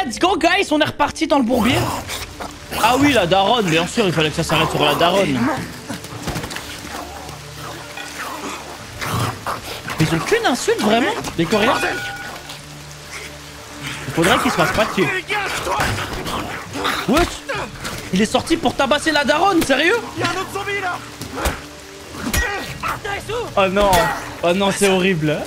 let's go guys, on est reparti dans le bourbier. Ah oui, la daronne, bien sûr, il fallait que ça s'arrête sur la daronne. Ils ont qu'une insulte, vraiment, les Coréens. Il faudrait qu'ils se fassent pas tuer. What? Il est sorti pour tabasser la daronne, sérieux? Oh non, oh non, c'est horrible.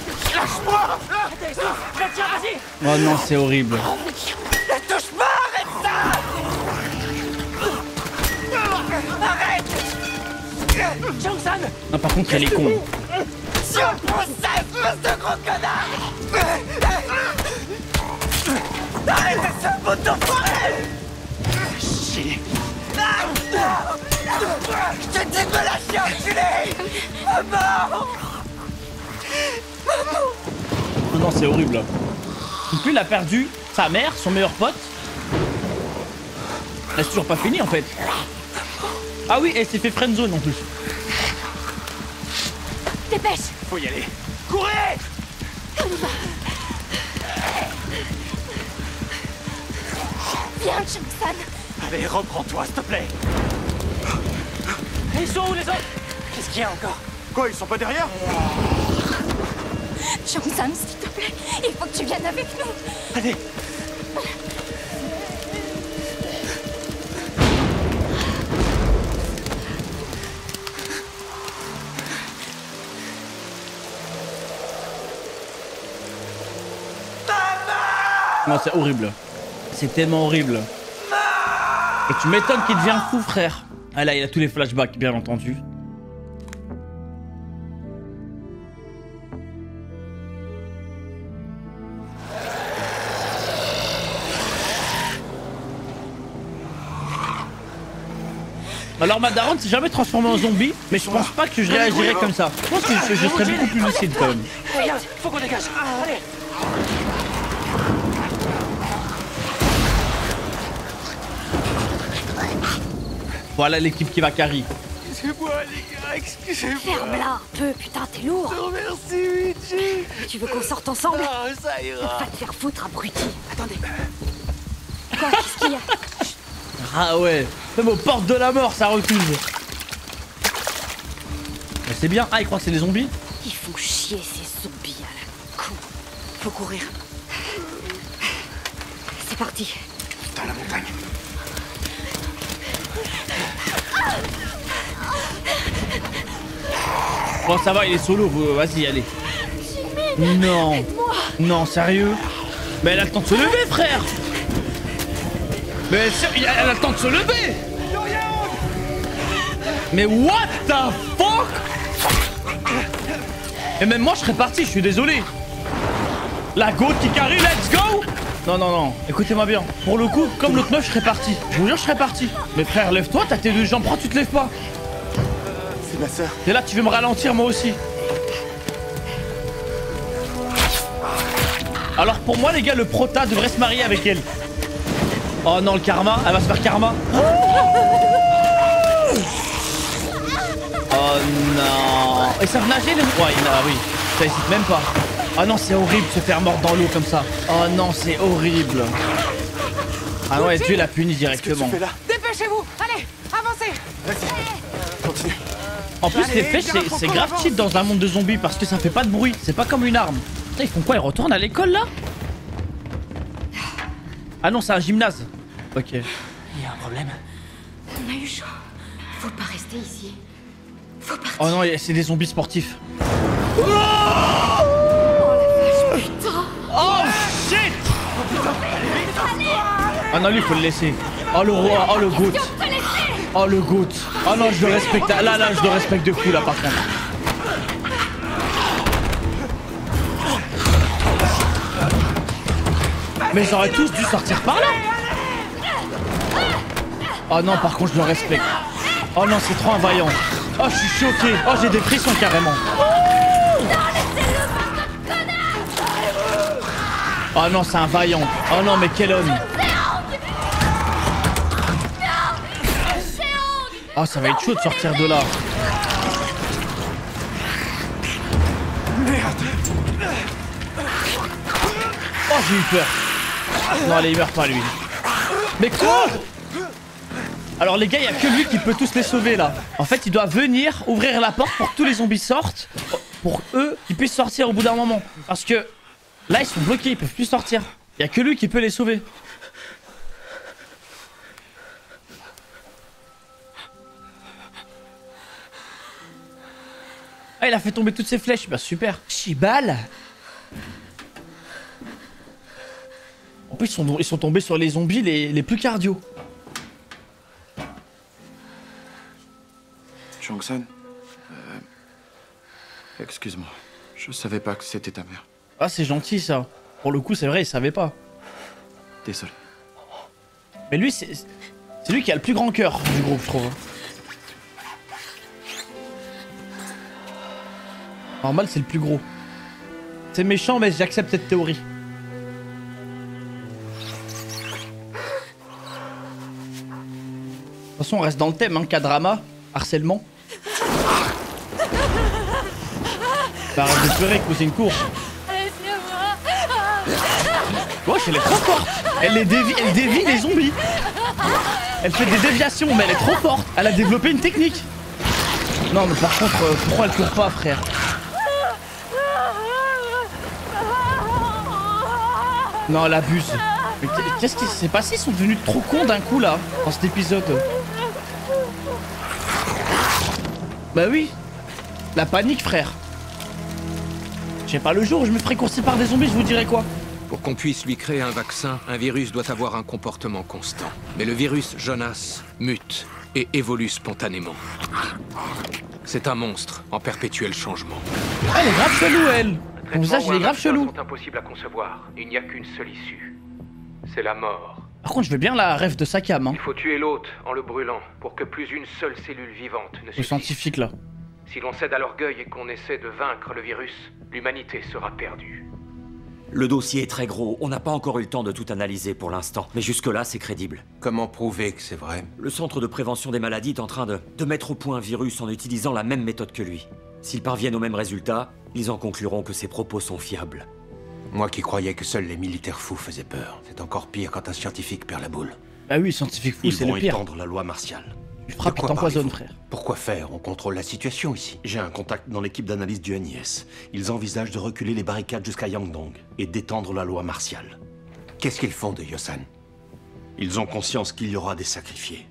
Oh non, c'est horrible. Ne touche pas, arrête ça! Arrête! Jong-san! Non, par contre, elle est con. Si on pousse ça, espèce de gros connard! Arrêtez ce bout d'enfoiré! Chier! Je te dis de me lâcher, enculé! Maman! Oh non, c'est horrible. Donc lui, il a perdu sa mère, son meilleur pote. Elle c'est toujours pas fini en fait. Ah oui, elle s'est fait friendzone en plus. Dépêche! Faut y aller! Courez! Viens, Jong-san! Allez, reprends-toi, s'il te plaît! Ils sont où les autres? Qu'est-ce qu'il y a encore? Quoi, ils sont pas derrière? Jong-san, s'il te plaît, il faut que tu viennes avec nous! Allez! Non, c'est horrible. C'est tellement horrible. Et tu m'étonnes qu'il devient fou, frère. Ah là, il a tous les flashbacks, bien entendu. Alors ma daronne s'est jamais transformée en zombie, mais je pense pas que je réagirais comme ça. Je pense que je serais beaucoup plus lucide quand même. Regarde, faut qu'on dégage! Allez! Voilà l'équipe qui va carry. Excusez-moi les gars, excusez-moi! Ferme-la un peu, putain, t'es lourd! Merci, Luigi! Tu veux qu'on sorte ensemble? Ah, ça ira! Va te faire foutre, abruti! Attendez! Quoi? Qu'est-ce qu'il y a? Ah ouais, même aux portes de la mort, ça recule. C'est bien. Ah, ils croient que c'est des zombies? Ils font chier ces zombies à la con. Faut courir. C'est parti. Dans la montagne. Bon, ça va, il est solo. Vas-y, allez. Non. Non, sérieux? Mais elle a le temps de se lever, frère. Mais elle a le temps de se lever. Mais what the fuck? Et même moi, je serais parti, je suis désolé. La goat qui carry, let's go. Non, non, non, écoutez-moi bien. Pour le coup, comme l'autre meuf, je serais parti. Je vous jure, je serais parti. Mais frère, lève-toi, t'as tes deux jambes, pourquoi tu te lèves pas? C'est ma sœur. Et là, tu veux me ralentir, moi aussi. Alors pour moi, les gars, le prota devrait se marier avec elle. Oh non, le karma, elle va se faire karma. Oh non. Ils savent nager les... Ouais, oui, ça hésite même pas. Oh non, c'est horrible de se faire mordre dans l'eau comme ça. Oh non, c'est horrible. Ah ouais, Dieu l'a puni directement. Dépêchez-vous! Allez, avancez! Vas-y, continue. En plus, les flèches, c'est grave cheat dans un monde de zombies parce que ça fait pas de bruit. C'est pas comme une arme. Putain, ils font quoi? Ils retournent à l'école là? Ah non, c'est un gymnase. Ok. Il y a un problème. On a eu chaud. Faut pas rester ici. Faut partir. Oh non, c'est des zombies sportifs. Oh la vache, putain! Oh shit! Ah non, lui, faut le laisser. Oh le roi, oh le goat. Oh le goat. Oh non, je le respecte. Là, je le respecte de fou là par contre. Mais ils auraient tous dû sortir par là. Oh non, par contre, je le respecte. Oh non, c'est trop un vaillant. Oh, je suis choqué. Oh, j'ai des frissons carrément. Oh non, c'est un vaillant. Oh non, mais quel homme. Oh, ça va être chaud de sortir de là. Merde! Oh, j'ai eu peur. Non, allez, il meurt pas lui. Mais quoi? Alors les gars, il y a que lui qui peut tous les sauver là. En fait, il doit venir ouvrir la porte pour que tous les zombies sortent. Pour eux, qu'ils puissent sortir au bout d'un moment. Parce que là, ils sont bloqués, ils peuvent plus sortir. Il y a que lui qui peut les sauver. Ah, il a fait tomber toutes ses flèches. Bah super. Chibal. En plus, ils sont tombés sur les zombies les plus cardio. Jongsan, excuse-moi. Je savais pas que c'était ta mère. Ah, c'est gentil ça. Pour le coup, c'est vrai, il savait pas. Désolé. Mais lui, c'est lui qui a le plus grand cœur du groupe, je trouve. Normal, c'est le plus gros. C'est méchant, mais j'accepte cette théorie. De toute façon, on reste dans le thème, hein, K-drama, harcèlement. Bah, arrête de pleurer, cousine, cours. Wesh, elle est trop forte. Elle dévie les zombies. Elle fait des déviations, mais elle est trop forte. Elle a développé une technique. Non, mais par contre, pourquoi elle court pas, frère? Non, elle abuse. Mais qu'est-ce qui s'est passé? Ils sont devenus trop cons d'un coup, là, dans cet épisode. Bah oui. La panique, frère. Je sais pas, le jour où je me ferai courser par des zombies, je vous dirai quoi. Pour qu'on puisse lui créer un vaccin, un virus doit avoir un comportement constant. Mais le virus Jonas mute et évolue spontanément. C'est un monstre en perpétuel changement. Ah, elle est grave chelou, elle. Ton visage, il est grave chelou. C'est impossible à concevoir. Il n'y a qu'une seule issue. C'est la mort. Par contre, je veux bien la rêve de Sakam, hein. Il faut tuer l'hôte en le brûlant pour que plus une seule cellule vivante ne Le suffise. scientifique, là. Si l'on cède à l'orgueil et qu'on essaie de vaincre le virus, l'humanité sera perdue. Le dossier est très gros, on n'a pas encore eu le temps de tout analyser pour l'instant, mais jusque-là c'est crédible. Comment prouver que c'est vrai? Le Centre de prévention des maladies est en train de mettre au point un virus en utilisant la même méthode que lui. S'ils parviennent au même résultat, ils en concluront que ses propos sont fiables. Moi qui croyais que seuls les militaires fous faisaient peur. C'est encore pire quand un scientifique perd la boule. Bah oui, scientifique fou, Ils c'est vont le pire. étendre la loi martiale. Tu frappes, De il quoi t'empoisonne, parlez-vous? frère. Pourquoi faire? On contrôle la situation ici. J'ai un contact dans l'équipe d'analyse du NIS. Ils envisagent de reculer les barricades jusqu'à Yangdong et d'étendre la loi martiale. Qu'est-ce qu'ils font de Yosan? Ils ont conscience qu'il y aura des sacrifiés.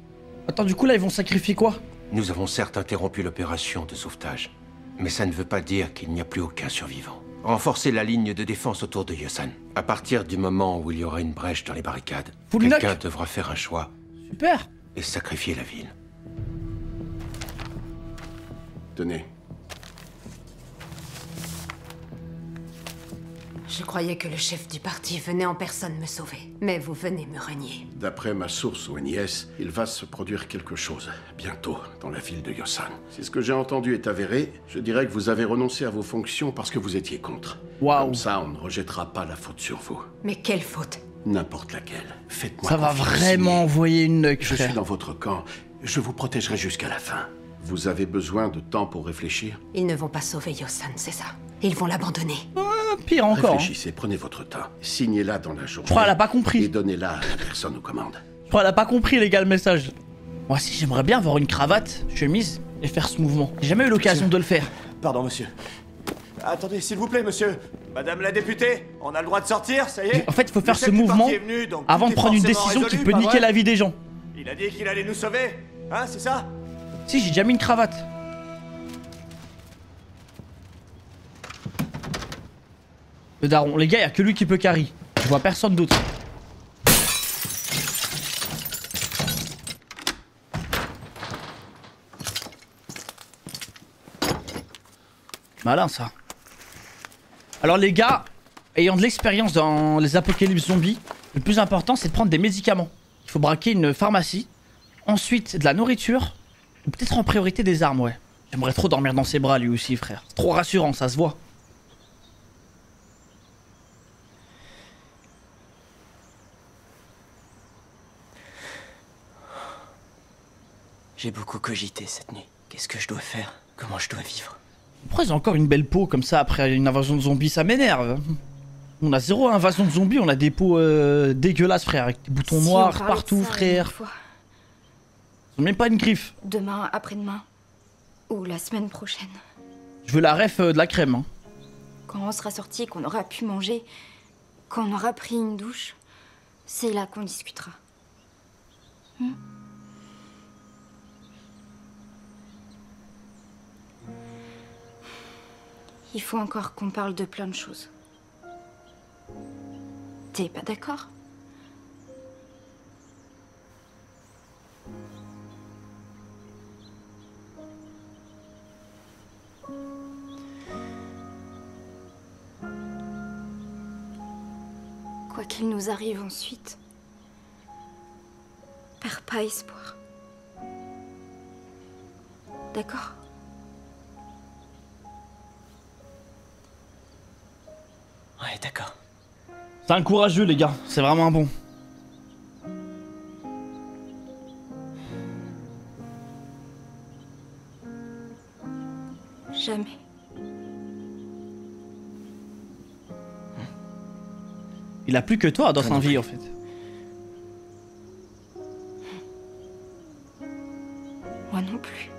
Attends, du coup, là, ils vont sacrifier quoi? Nous avons certes interrompu l'opération de sauvetage, mais ça ne veut pas dire qu'il n'y a plus aucun survivant. Renforcez la ligne de défense autour de Yosan. À partir du moment où il y aura une brèche dans les barricades, Full knock. quelqu'un devra faire un choix Super. et sacrifier la ville. Tenez. Je croyais que le chef du parti venait en personne me sauver. Mais vous venez me renier. D'après ma source au NIS, il va se produire quelque chose, bientôt, dans la ville de Yosan. Si ce que j'ai entendu est avéré, je dirais que vous avez renoncé à vos fonctions parce que vous étiez contre. Waouh. Comme ça, on ne rejettera pas la faute sur vous. Mais quelle faute? N'importe laquelle. Faites-moi Ça va confiance. vraiment envoyer une nuque, Je suis frère. dans votre camp. Je vous protégerai jusqu'à la fin. Vous avez besoin de temps pour réfléchir? Ils ne vont pas sauver Yosan, c'est ça. Ils vont l'abandonner. Pire encore. Hein. Réfléchissez, prenez votre temps. Signez-la dans la journée. Je crois qu'elle a pas Et compris. donnez-la à la personne aux commandes. Je crois qu'elle a pas compris, les gars, le message. Moi aussi, j'aimerais bien avoir une cravate, chemise et faire ce mouvement. J'ai jamais eu l'occasion de le faire. Pardon, monsieur. Attendez, s'il vous plaît, monsieur. Madame la députée, on a le droit de sortir, ça y est? En fait, il faut faire Le ce chef du mouvement parti est venu, donc avant tout de est prendre une forcément décision qui résolu, peut pas niquer vrai? la vie des gens. Il a dit qu'il allait nous sauver. Hein, c'est ça? Si, j'ai déjà mis une cravate. Le daron. Les gars, y a que lui qui peut carry. Je vois personne d'autre. Malin ça. Alors les gars, ayant de l'expérience dans les apocalypses zombies, le plus important c'est de prendre des médicaments. Il faut braquer une pharmacie. Ensuite de la nourriture. Ou peut-être en priorité des armes, ouais. J'aimerais trop dormir dans ses bras lui aussi, frère. C'est trop rassurant, ça se voit. J'ai beaucoup cogité cette nuit. Qu'est-ce que je dois faire? Comment je dois vivre? Pourquoi ils ont encore une belle peau comme ça après une invasion de zombies? Ça m'énerve. On a zéro invasion de zombies, on a des peaux dégueulasses, frère, avec des boutons Si, on noirs parlait de partout, ça frère. une fois. Ils ont même pas une griffe. Demain, après-demain. Ou la semaine prochaine. Je veux la ref de la crème. Hein. Quand on sera sorti et qu'on aura pu manger, quand on aura pris une douche, c'est là qu'on discutera. Il faut encore qu'on parle de plein de choses. T'es pas d'accord? Quoi qu'il nous arrive ensuite, perds pas espoir. D'accord? Ouais, d'accord. C'est un courageux, les gars. C'est vraiment un bon. Jamais. Il a plus que toi dans sa vie, en fait. Moi non plus.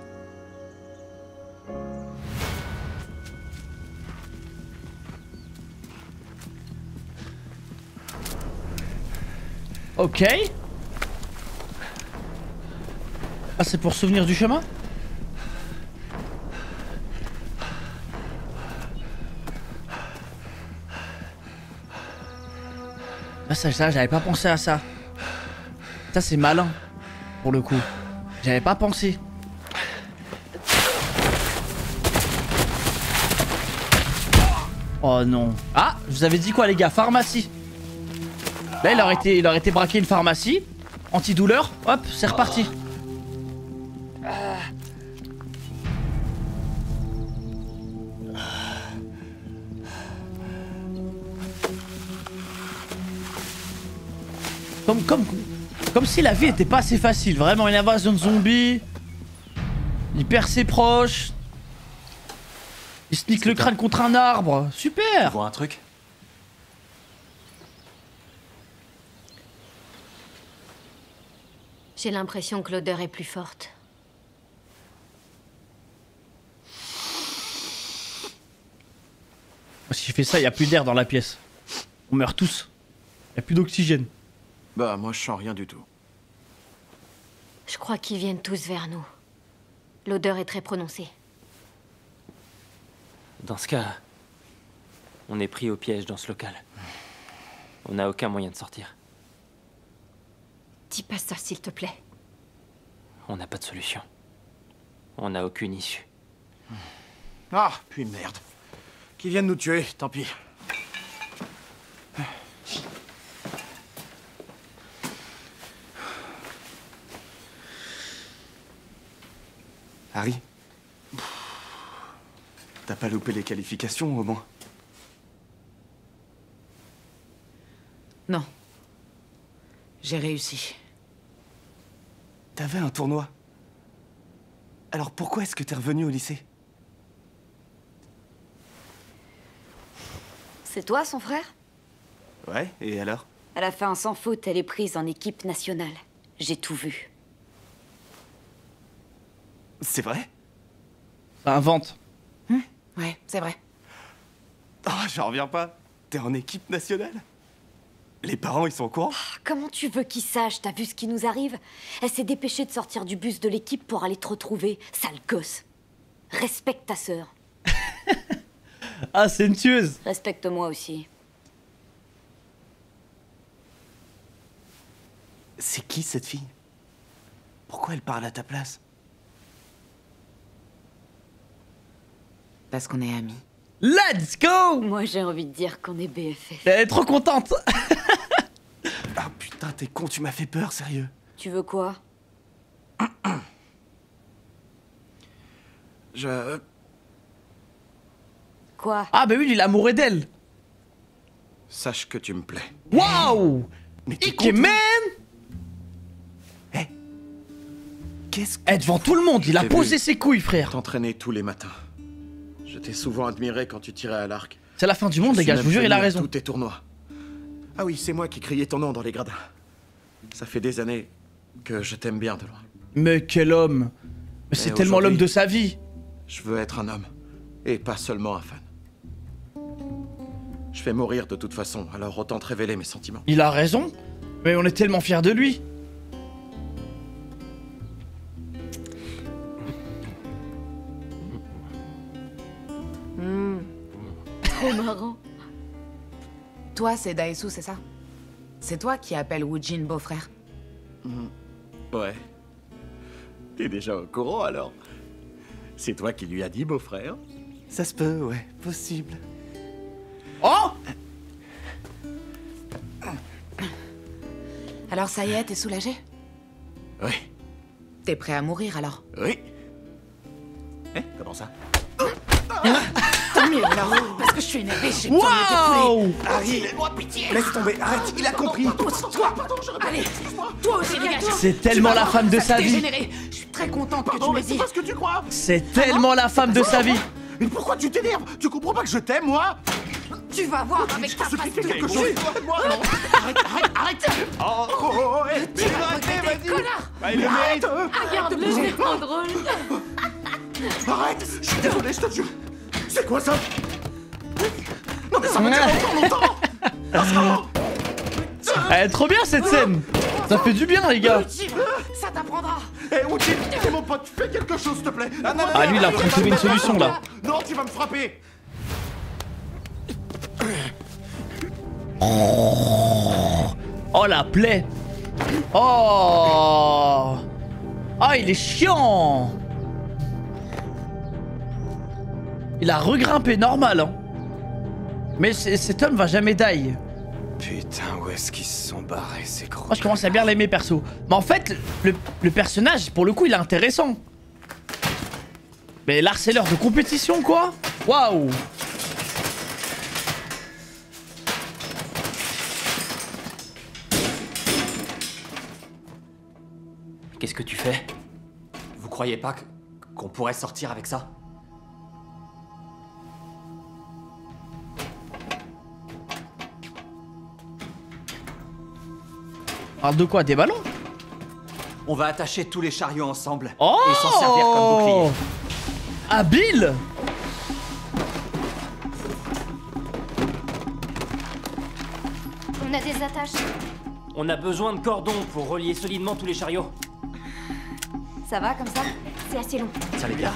Ok. Ah, c'est pour se souvenir du chemin? Ah, ça j'avais pas pensé à ça. Ça, c'est malin. Pour le coup. J'avais pas pensé. Oh non. Ah, je vous avais dit quoi, les gars? Pharmacie. Là, il aurait été braqué une pharmacie. Antidouleur. Hop, c'est reparti. Comme si la vie était pas assez facile. Vraiment, une invasion de zombies. Il perd ses proches. Il se nique le crâne contre un arbre. Super. Tu vois un truc? J'ai l'impression que l'odeur est plus forte. Si je fais ça, il n'y a plus d'air dans la pièce. On meurt tous. Il n'y a plus d'oxygène. Bah, moi, je sens rien du tout. Je crois qu'ils viennent tous vers nous. L'odeur est très prononcée. Dans ce cas, on est pris au piège dans ce local. On n'a aucun moyen de sortir. Dis pas ça, s'il te plaît. On n'a pas de solution. On n'a aucune issue. Ah, puis merde. Qu'ils viennent nous tuer, tant pis. Harry? T'as pas loupé les qualifications, au moins? Non. J'ai réussi. T'avais un tournoi. Alors pourquoi est-ce que t'es revenu au lycée? C'est toi, son frère? Ouais, et alors? Elle a fait un sans faute, elle est prise en équipe nationale. J'ai tout vu. C'est vrai? Ça invente. Ouais, c'est vrai. Oh, j'en reviens pas. T'es en équipe nationale? Les parents, ils sont au courant? Comment tu veux qu'ils sachent? T'as vu ce qui nous arrive? Elle s'est dépêchée de sortir du bus de l'équipe pour aller te retrouver. Sale gosse. Respecte ta sœur. Ah, c'est une tueuse. Respecte-moi aussi. C'est qui, cette fille? Pourquoi elle parle à ta place? Parce qu'on est amis. Let's go! Moi, j'ai envie de dire qu'on est BFF. Elle est trop contente. Ah putain, t'es con, tu m'as fait peur, sérieux. Tu veux quoi? Quoi? Ah bah oui, il est amoureux d'elle. Sache que tu me plais. Waouh! Ike man! Qu'est-ce que... Eh, devant tout le monde, il a J'ai posé vu ses couilles, frère. T'entraîner tous les matins. Je t'ai souvent admiré quand tu tirais à l'arc. C'est la fin du monde, les gars, je vous jure, il a raison. Tous tes tournois. Ah oui, c'est moi qui criais ton nom dans les gradins. Ça fait des années que je t'aime bien de loin. Mais quel homme! Mais c'est tellement l'homme de sa vie! Je veux être un homme, et pas seulement un fan. Je vais mourir de toute façon, alors autant te révéler mes sentiments. Il a raison, mais on est tellement fiers de lui. Trop marrant. Toi, c'est Daesu, c'est ça? C'est toi qui appelles Woojin beau-frère? Ouais. T'es déjà au courant alors? C'est toi qui lui as dit beau-frère? Ça se peut, ouais, possible. Oh! Alors ça y est, t'es soulagé? Oui. T'es prêt à mourir alors? Oui. Eh, comment ça? Tant mieux alors, parce que je suis énervée, j'ai besoin Waouh! de te tuer. Harry, moi pitié! laisse tomber, arrête, il a compris. Toi, allez, toi aussi, dégage. C'est tellement la femme de sa vie. Dégénéré. Je suis très contente que tu Pardon, me mais c'est dises. pas ce que tu crois. C'est tellement la femme de sa vie. Mais pourquoi tu t'énerves? Tu comprends pas que je t'aime, moi? Tu vas voir avec ta Je te face fais de quelque chose. Moi, non. Arrête. Oh, Tu vas regretter, connard. Bah, il le mérite. Regarde-le, c'est trop drôle. Arrête. Je suis désolé, je te jure. C'est quoi ça? Non mais ça va durer longtemps. Elle est trop bien cette scène. Ça fait du bien, les gars. Ça t'apprendra. Eh, Woojin, c'est mon pote, fais quelque chose, s'il te plaît. Ah, lui, il a trouvé une solution, là. Non, tu vas me frapper. Oh, la plaie. Oh. Ah, il est chiant. Il a regrimpé normal, hein. Mais cet homme va jamais die. Putain, où est-ce qu'ils se sont barrés, ces gros? Moi, je commence à bien l'aimer, perso. Mais en fait, le personnage, pour le coup, il est intéressant. Mais l'harceleur de compétition, quoi. Waouh. Qu'est-ce que tu fais? Vous croyez pas qu'on pourrait sortir avec ça? Parle de quoi? Des ballons? On va attacher tous les chariots ensemble Oh! et s'en servir comme bouclier. Habile! On a des attaches. On a besoin de cordons pour relier solidement tous les chariots. Ça va comme ça? C'est assez long. Ça l'est bien.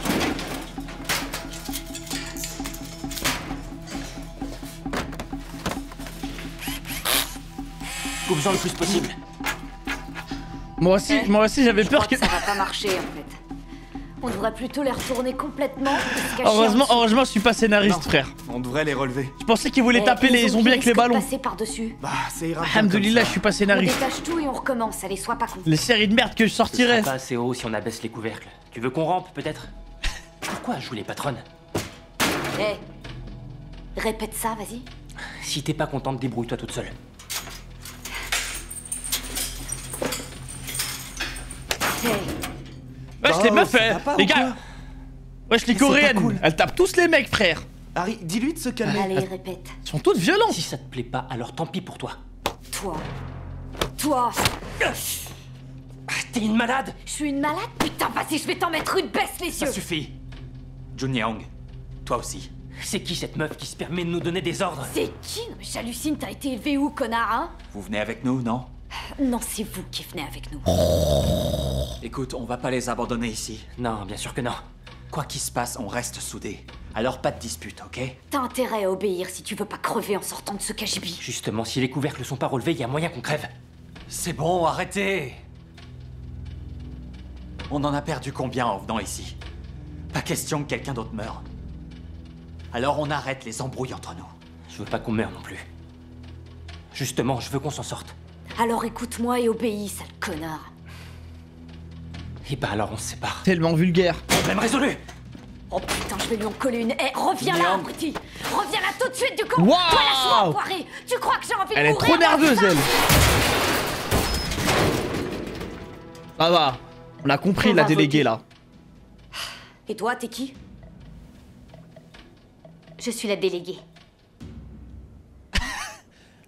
Coupe-en le plus possible. Moi aussi j'avais peur que... Ça va pas marcher en fait. On devrait plutôt les retourner complètement et se cacher Heureusement, en dessous. heureusement, je suis pas scénariste, Non. frère. On devrait les relever. Je pensais qu'ils voulaient taper les zombies avec les ballons. Passer par-dessus. Bah, ça ira. Alhamdoulilah, je suis pas On scénariste. détache tout et on recommence, allez, sois pas con. Les séries de merde que je Ce sortirais. sera pas assez haut si on abaisse les couvercles. Tu veux qu'on rampe, peut-être? Pourquoi joue les patronnes? Hé, répète ça, vas-y. Si t'es pas contente, débrouille-toi toute seule. Hé, Wesh, les meufs, ça va pas, les ou gars. quoi? Wesh, les Mais c'est pas coréennes, cool. elles tapent tous les mecs, frère. Harry, dis-lui de se calmer. allez, répète. Elles sont toutes violentes. Si ça te plaît pas, alors tant pis pour toi. Toi, T'es une malade! je suis une malade? Putain, vas-y, je vais t'en mettre une, baisse les Ça yeux. suffit! Jun Yang, toi aussi. C'est qui cette meuf qui se permet de nous donner des ordres? C'est qui? Non, mais j'hallucine, t'as été élevé où, connard, hein? Vous venez avec nous, non? Non, c'est vous qui venez avec nous. Écoute, on va pas les abandonner ici. Non, bien sûr que non. Quoi qu'il se passe, on reste soudés. Alors pas de dispute, ok? T'as intérêt à obéir si tu veux pas crever en sortant de ce cagibi. Justement, si les couvercles sont pas relevés, y a moyen qu'on crève. C'est bon, arrêtez! On en a perdu combien en venant ici? Pas question que quelqu'un d'autre meure. Alors on arrête les embrouilles entre nous. Je veux pas qu'on meure non plus. Justement, je veux qu'on s'en sorte. Alors écoute-moi et obéis, sale connard. Et bah alors on se sépare. Tellement vulgaire. Problème résolu! Oh putain, je vais lui en coller une. Eh, reviens là, Merde. abruti! Reviens là tout de suite, du con! Waouh. Toi, lâche-moi, enfoiré! Tu crois que j'ai envie Elle de est mourir trop nerveuse, putain elle. Ça va. On a compris, On la va déléguée, voter. là. Et toi, t'es qui? Je suis la déléguée.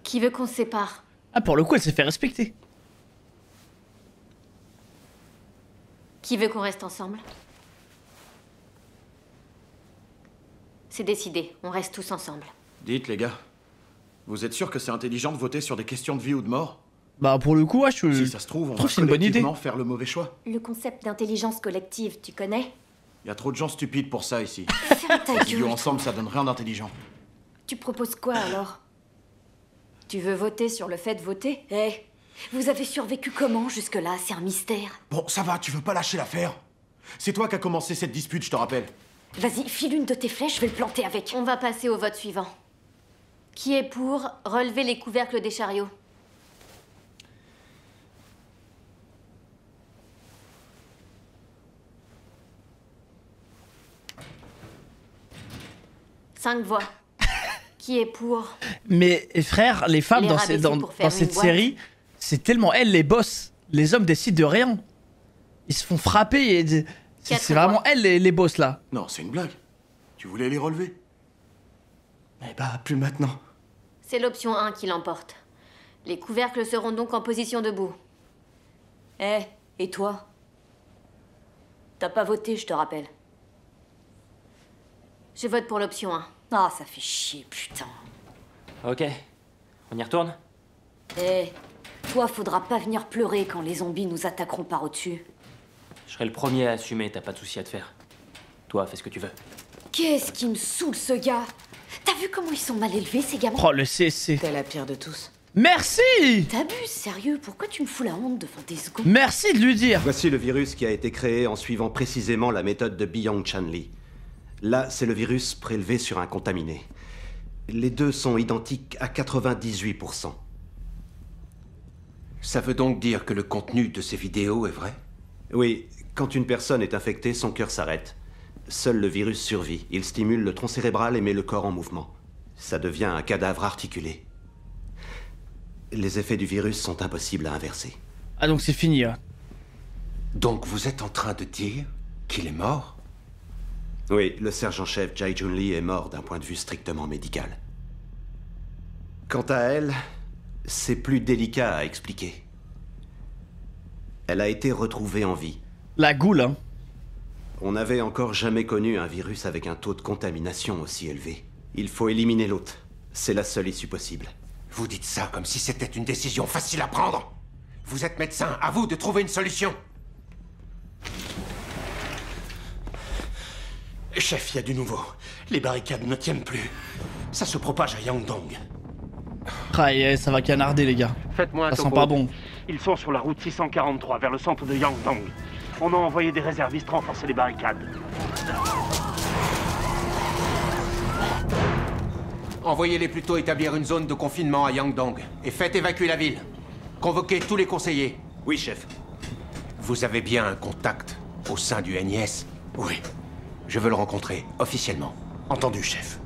Qui veut qu'on se sépare? Ah, pour le coup, elle s'est fait respecter. Qui veut qu'on reste ensemble? C'est décidé, on reste tous ensemble. Dites, les gars, vous êtes sûr que c'est intelligent de voter sur des questions de vie ou de mort? Bah, pour le coup, ouais, Si ça se trouve, on va trouve que c'est une bonne idée. collectivement faire le mauvais choix. Le concept d'intelligence collective, tu connais? Il y a trop de gens stupides pour ça ici. Ferme ta Les idiots gueule. ensemble, ça donne rien d'intelligent. Tu proposes quoi alors? Tu veux voter sur le fait de voter? Vous avez survécu comment jusque-là? C'est un mystère. Bon, ça va, tu veux pas lâcher l'affaire? C'est toi qui as commencé cette dispute, je te rappelle. Vas-y, file une de tes flèches, je vais le planter avec. On va passer au vote suivant. Qui est pour relever les couvercles des chariots? Cinq voix. Qui est pour? Mais frère, les femmes Les dans, rabaisser dans pour faire cette une boîte. série, c'est tellement elles les boss. Les hommes décident de rien. Ils se font frapper et c'est Quatre vraiment voix. elles les boss là. Non, c'est une blague. Tu voulais les relever? Eh bah, plus maintenant. C'est l'option 1 qui l'emporte. Les couvercles seront donc en position debout. Et toi? T'as pas voté, je te rappelle. Je vote pour l'option 1. Ah, ça fait chier, putain. Ok, on y retourne? Toi, faudra pas venir pleurer quand les zombies nous attaqueront par au-dessus. Je serai le premier à assumer, t'as pas de souci à te faire. Toi, fais ce que tu veux. Qu'est-ce qui me saoule, ce gars? T'as vu comment ils sont mal élevés, ces gamins? Oh, le CC. T'es la pire de tous. Merci! T'abuses, sérieux? Pourquoi tu me fous la honte devant des secondes? Merci de lui dire. Voici le virus qui a été créé en suivant précisément la méthode de Byung Chun Lee. Là, c'est le virus prélevé sur un contaminé. Les deux sont identiques à 98%. Ça veut donc dire que le contenu de ces vidéos est vrai? Oui, quand une personne est infectée, son cœur s'arrête. Seul le virus survit. Il stimule le tronc cérébral et met le corps en mouvement. Ça devient un cadavre articulé. Les effets du virus sont impossibles à inverser. Ah, donc c'est fini. Hein. Donc vous êtes en train de dire qu'il est mort? Oui, le sergent-chef Jae Jun Lee est mort d'un point de vue strictement médical. Quant à elle, c'est plus délicat à expliquer. Elle a été retrouvée en vie. La goule, hein. On n'avait encore jamais connu un virus avec un taux de contamination aussi élevé. Il faut éliminer l'hôte. C'est la seule issue possible. Vous dites ça comme si c'était une décision facile à prendre. Vous êtes médecin, à vous de trouver une solution. Chef, il y a du nouveau. Les barricades ne tiennent plus. Ça se propage à Yangdong. Ah, ça va canarder, les gars. Faites-moi un Ça sent topo. pas bon. Ils sont sur la route 643 vers le centre de Yangdong. On a envoyé des réservistes renforcer les barricades. Envoyez-les plutôt établir une zone de confinement à Yangdong et faites évacuer la ville. Convoquez tous les conseillers. Oui, chef. Vous avez bien un contact au sein du NIS? Oui. Je veux le rencontrer, officiellement. Entendu, chef.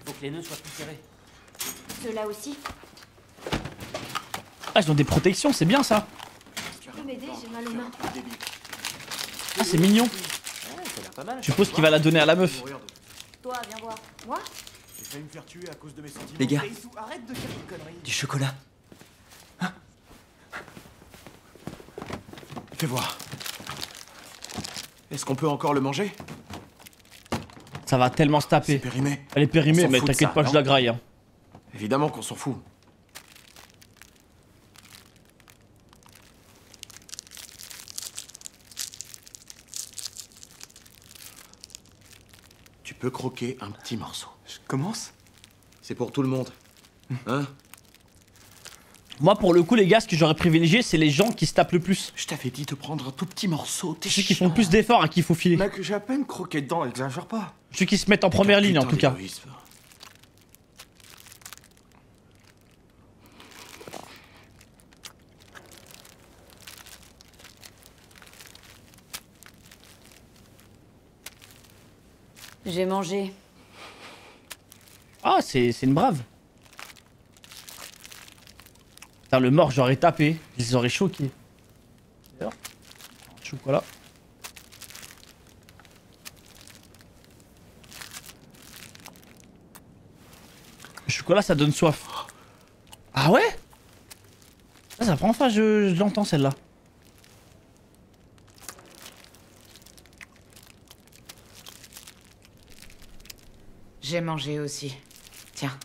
Faut que les nœuds soient plus serrés. Ceux-là aussi? Ah, ils ont des protections, c'est bien ça. Tu peux m'aider, j'ai mal aux mains. Ah, c'est mignon. Ouais, ça a l'air pas mal. Je suppose qu'il va la donner à la meuf. Toi, viens voir. Moi? J'ai failli me faire tuer à cause de mes sentiments. Les gars. Arrête de dire des conneries. Du chocolat. Fais voir. Est-ce qu'on peut encore le manger? Ça va tellement se taper. C'est périmé. Elle est On périmée, s'en mais fout de t'inquiète ça, pas que non je la graille. Hein. Évidemment qu'on s'en fout. Tu peux croquer un petit morceau. Je commence? C'est pour tout le monde. Hein? Moi, pour le coup, les gars, ce que j'aurais privilégié, c'est les gens qui se tapent le plus. Je t'avais dit de prendre un tout petit morceau. T'es Ceux qui font le plus d'efforts à qui il faut filer. Mec, j'ai à peine croqué dedans, exagère pas. Ceux qui se mettent en première ligne, en tout cas. J'ai mangé. Ah, c'est une brave. Putain, le mort, j'aurais tapé. Je les aurais choqués. D'ailleurs, chocolat. Le chocolat, ça donne soif. Ah ouais? Ça c'est la première fois que je l'entends celle-là. J'ai mangé aussi. Tiens.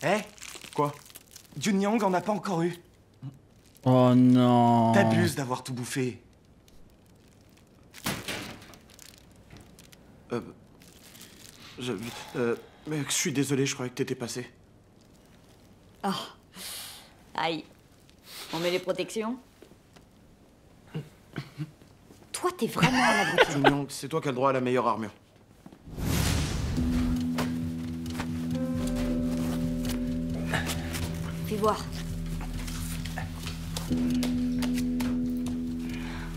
Eh, quoi? Junyang en a pas encore eu. Oh non. T'abuses d'avoir tout bouffé. Mec, je suis désolé, je croyais que t'étais passé. Oh. Aïe. On met les protections? Toi, t'es vraiment un abruti. Junyang, c'est toi qui as le droit à la meilleure armure. Fais voir.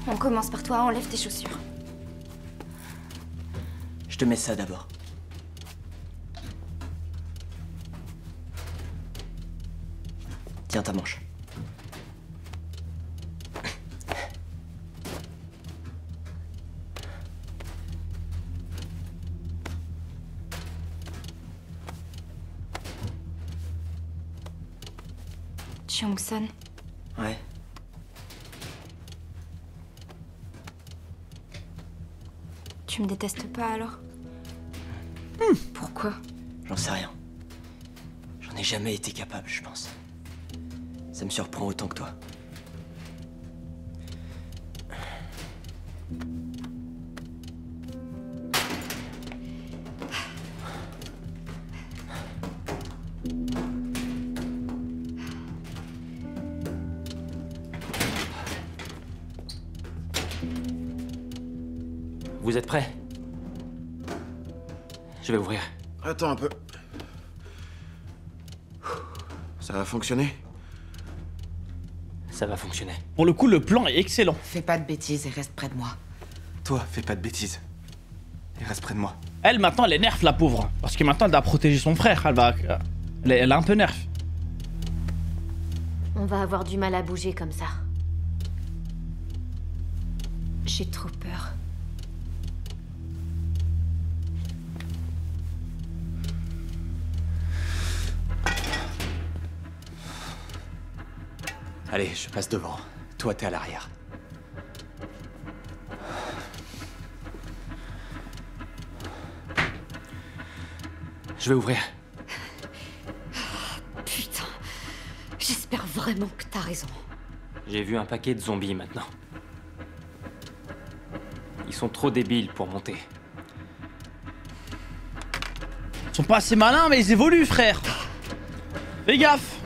On commence par toi, enlève tes chaussures. Je te mets ça d'abord. Tiens ta manche. Cheongsun, Ouais. tu me détestes pas alors? Pourquoi? J'en sais rien. J'en ai jamais été capable, je pense. Ça me surprend autant que toi. Vous êtes prêts? Je vais ouvrir. Attends un peu. Ça va fonctionner? Ça va fonctionner. Pour le coup, le plan est excellent. Fais pas de bêtises et reste près de moi. Toi, fais pas de bêtises. Et reste près de moi. Elle, maintenant, elle est nerf, la pauvre. Parce que maintenant, elle doit protéger son frère. Elle a un peu nerf. On va avoir du mal à bouger comme ça. J'ai trop peur. Allez, je passe devant. Toi, t'es à l'arrière. Je vais ouvrir. Putain. J'espère vraiment que t'as raison. J'ai vu un paquet de zombies maintenant. Ils sont trop débiles pour monter. Ils sont pas assez malins, mais ils évoluent, frère. Fais gaffe.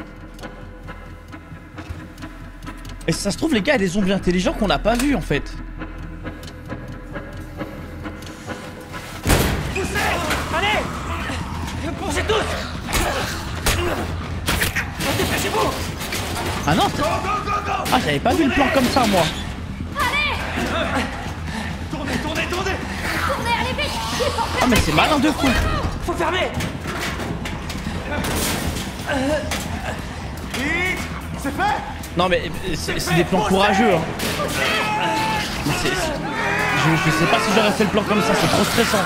Et ça se trouve, les gars, il y a des zombies intelligents qu'on n'a pas vus, en fait. Poussez! Allez! Poussez tous! Dépêchez-vous! Ah non, ah, j'avais pas vu le plan comme ça, moi. Tournez, tournez, tournez! Tournez, allez vite! Ah, mais c'est malin de fou. Faut fermer! Vite! C'est fait! Non, mais c'est des plans courageux, hein. Mais je sais pas si j'aurais fait le plan comme ça, c'est trop stressant.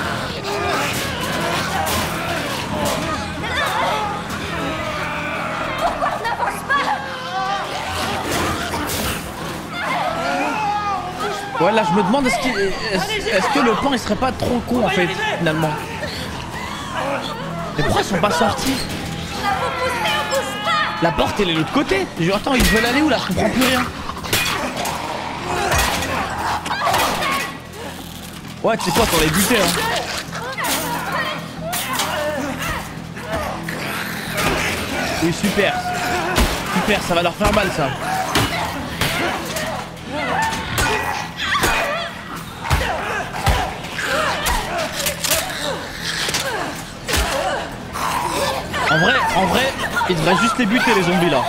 Pourquoi on n'avance pas? Ouais, là, je me demande est-ce que le plan, il serait pas trop con, en fait, finalement. Mais pourquoi ils sont pas sortis? La porte, elle est de l'autre côté. Attends, ils veulent aller où, là? Je comprends plus rien. Ouais, tu sais quoi, pour les buter, hein. Oui, super. Super, ça va leur faire mal, ça. En vrai, ils devraient juste les buter, les zombies, là.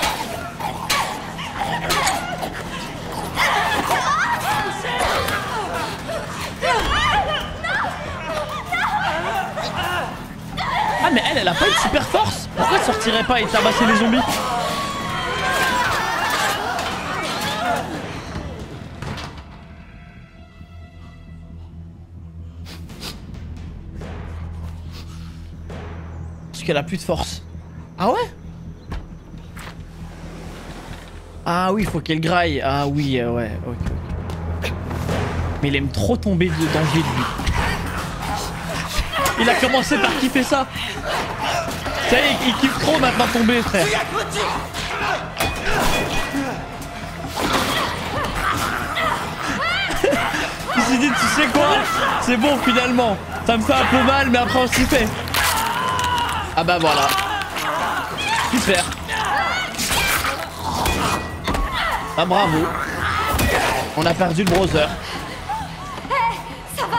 Ah, mais elle a pas une super force. Pourquoi elle sortirait pas et tabasser les zombies? qu'elle a plus de force. Ah ouais? Ah oui, faut qu'elle graille. Ah oui, ouais, ok. Mais il aime trop tomber dans le vide, lui. Il a commencé par kiffer ça. Ça y est, il kiffe trop maintenant tomber, frère. Il s'est dit, tu sais quoi? C'est bon finalement. Ça me fait un peu mal, mais après on s'y fait. Ah bah voilà. Super. Ah bravo. On a perdu le browser. Ça va?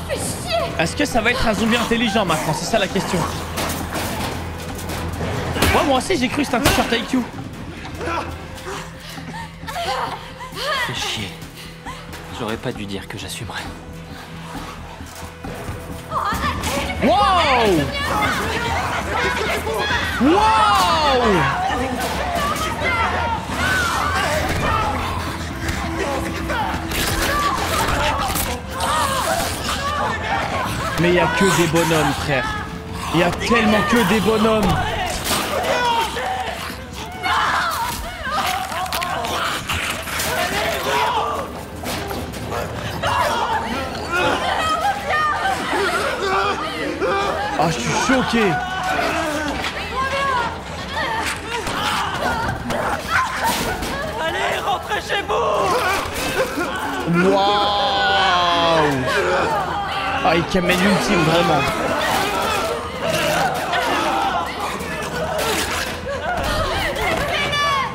Fais chier! Est-ce que ça va être un zombie intelligent maintenant? C'est ça la question. Ouais, moi aussi j'ai cru que c'était un t-shirt IQ. Fais chier. J'aurais pas dû dire que j'assumerais. Wow! Wow! Mais il y a que des bonhommes, frère. Il y a tellement que des bonhommes. Ah, je suis choqué. Allez, rentrez chez vous! Waouh! Ah, il camène l'ultime, vraiment.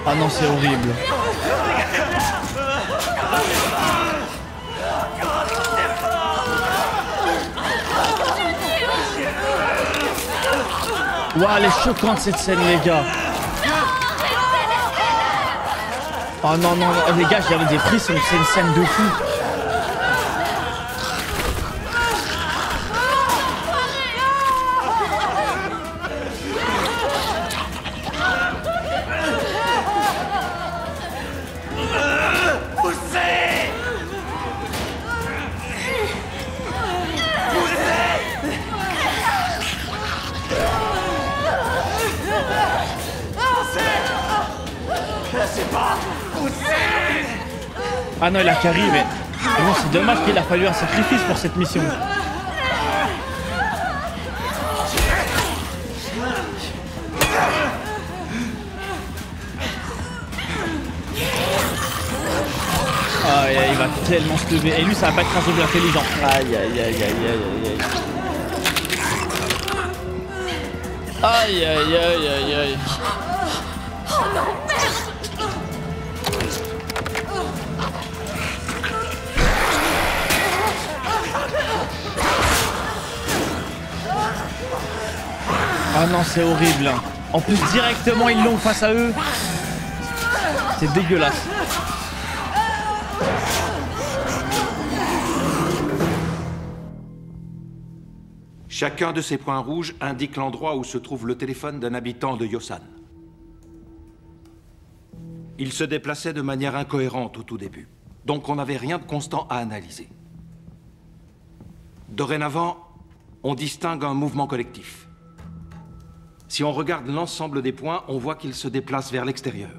Ah non, c'est horrible. Waouh, elle est choquante cette scène, les gars. Oh non, non, les gars, j'avais des frissons, c'est une scène de fou. Ah non, il a carry, mais bon, c'est dommage qu'il a fallu un sacrifice pour cette mission. Ah, il va tellement se lever. Et lui, ça va pas être un zombie intelligent. Aïe, aïe, aïe, aïe, aïe, aïe. Aïe, aïe, aïe, aïe, aïe. Oh non, merde! Ah non, c'est horrible. En plus, directement, ils l'ont face à eux. C'est dégueulasse. Chacun de ces points rouges indique l'endroit où se trouve le téléphone d'un habitant de Yosan. Il se déplaçait de manière incohérente au tout début, donc on n'avait rien de constant à analyser. Dorénavant, on distingue un mouvement collectif. Si on regarde l'ensemble des points, on voit qu'ils se déplacent vers l'extérieur.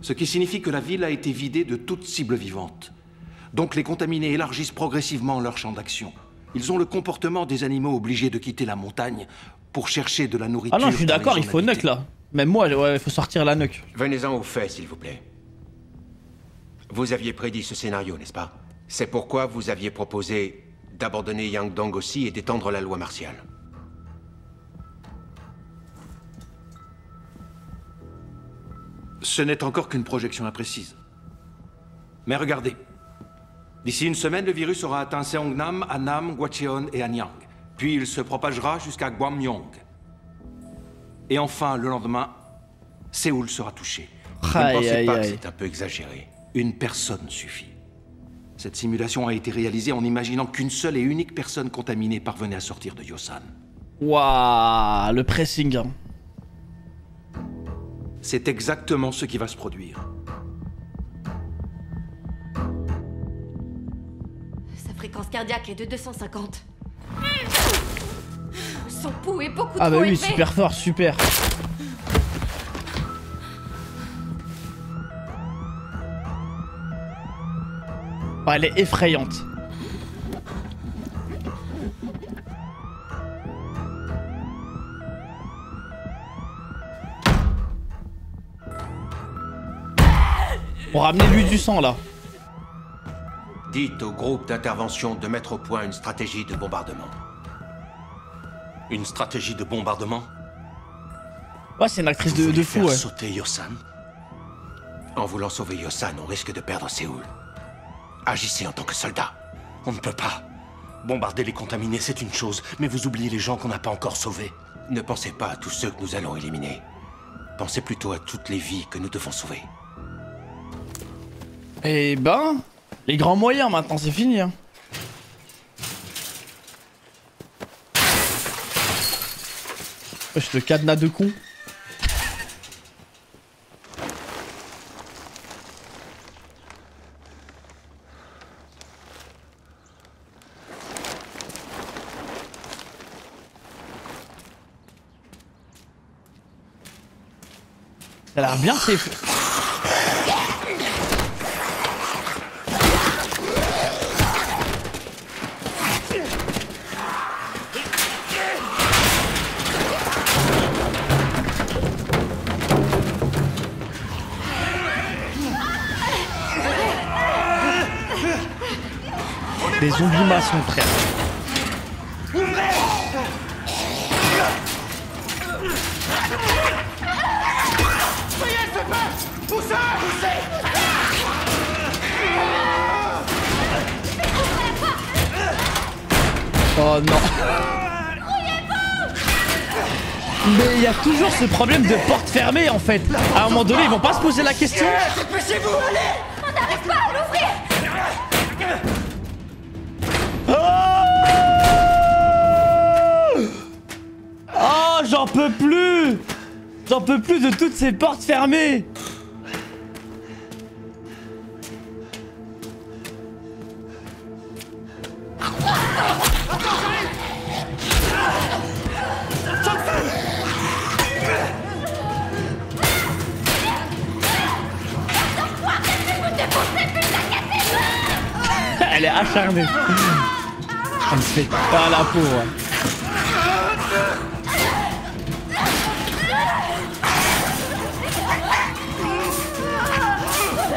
Ce qui signifie que la ville a été vidée de toute cible vivante. Donc les contaminés élargissent progressivement leur champ d'action. Ils ont le comportement des animaux obligés de quitter la montagne pour chercher de la nourriture. Ah non, je suis d'accord, il faut nuke là. Même moi, ouais, il faut sortir la nuke. Venez-en aux faits, s'il vous plaît. Vous aviez prédit ce scénario, n'est-ce pas? C'est pourquoi vous aviez proposé d'abandonner Yangdong aussi et d'étendre la loi martiale. Ce n'est encore qu'une projection imprécise. Mais regardez. D'ici une semaine, le virus aura atteint Seongnam, Annam, Gwacheon et Anyang. Puis il se propagera jusqu'à Gwamyong. Et enfin, le lendemain, Séoul sera touché. Vous ne pensez pas que c'est un peu exagéré? Une personne suffit. Cette simulation a été réalisée en imaginant qu'une seule et unique personne contaminée parvenait à sortir de Yosan. Waouh, le pressing. Hein. C'est exactement ce qui va se produire. Sa fréquence cardiaque est de 250. Son pouls est beaucoup Ah bah trop oui, épais. super fort, super. Oh, elle est effrayante. Pour ramener lui du sang là. Dites au groupe d'intervention de mettre au point une stratégie de bombardement. Une stratégie de bombardement? Ouais, c'est une actrice de fou, faire ouais. sauter Yosan? En voulant sauver Yosan, on risque de perdre Séoul. Agissez en tant que soldat. On ne peut pas. Bombarder les contaminés, c'est une chose, mais vous oubliez les gens qu'on n'a pas encore sauvés. Ne pensez pas à tous ceux que nous allons éliminer. Pensez plutôt à toutes les vies que nous devons sauver. Eh ben, les grands moyens maintenant, c'est fini. Hein. Je te cadenas de con. Ça a l'air bien, c'est... Des zombies maçons, frère. Oh non. Mais il y a toujours ce problème de porte fermée en fait. À un moment donné, ils vont pas se poser la question. Dépêchez-vous, allez! On n'arrive pas à l'ouvrir. Oh, j'en peux plus. J'en peux plus de toutes ces portes fermées. Elle est acharnée. Elle se fait pas la pauvre.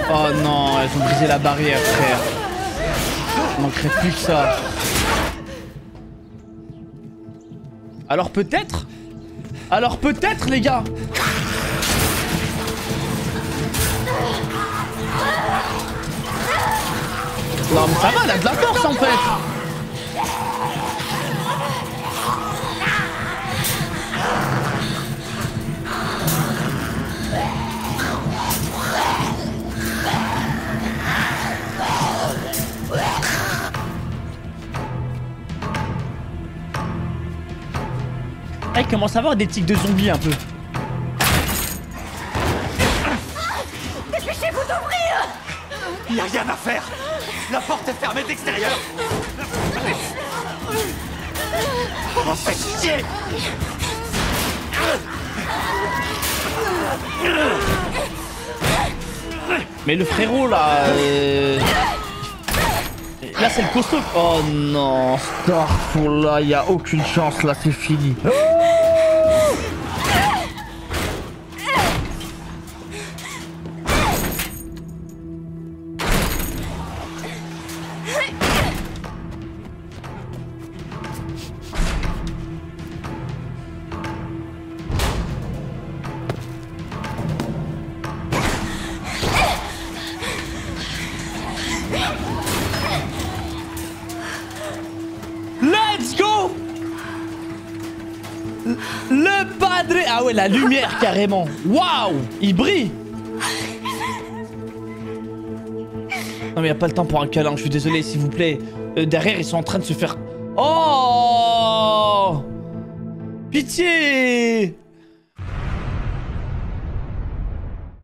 Oh non, elles ont brisé la barrière, frère. Il manquerait plus que ça. Alors peut-être les gars. Non mais ça va, elle a de la force en fait. Ah, il commence à avoir des tics de zombies un peu. Dépêchez-vous d'ouvrir! Y a rien à faire! La porte est fermée d'extérieur! On m'en fait chier! Mais le frérot là... Là c'est le costaud. Oh non, Starfall, il y a aucune chance là, c'est fini. Let's go! Le padre... Ah ouais, la lumière carrément. Waouh! Il brille! Non mais y a pas le temps pour un câlin, je suis désolé s'il vous plaît. Derrière ils sont en train de se faire... Oh! Pitié!